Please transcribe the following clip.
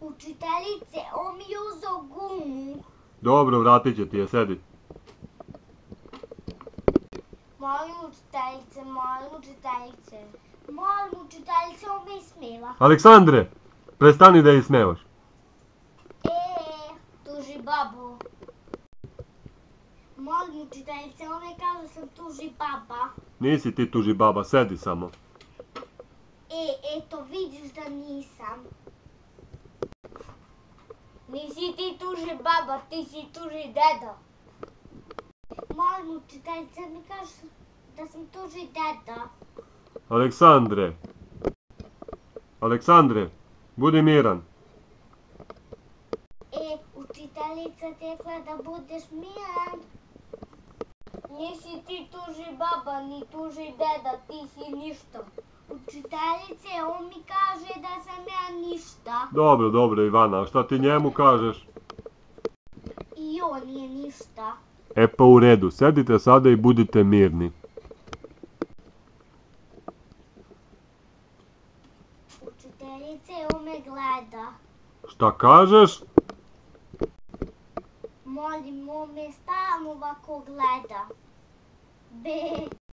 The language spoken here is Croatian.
Učiteljice, on mi je uzeo gumu. Dobro, vratit će ti je, sedi. Molim učiteljice, molim učiteljice. Molim učiteljice, on me ismeva. Aleksandre, prestani da je ismevaš. Tuži babu. Molim učiteljice, on me kaže da sam tuži baba. Nisi ti tuži baba, sedi samo. Eto, vidiš da nisam. Nisi ti tuži baba, ti si tuži deda. Molim učiteljice, mi kaže da sam tuži deda. Aleksandre, budi miran. Učiteljica ti je rekla da budeš miran. Nisi ti tuži baba, ni tuži deda, ti si ništa. Učiteljice, on mi kaže da sam ja ništa. Dobro, Ivana, a šta ti njemu kažeš? I on je ništa. E pa u redu, sedite sada i budite mirni. Učiteljice, on me gleda. Šta kažeš? Molim, on me stalno ovako gleda.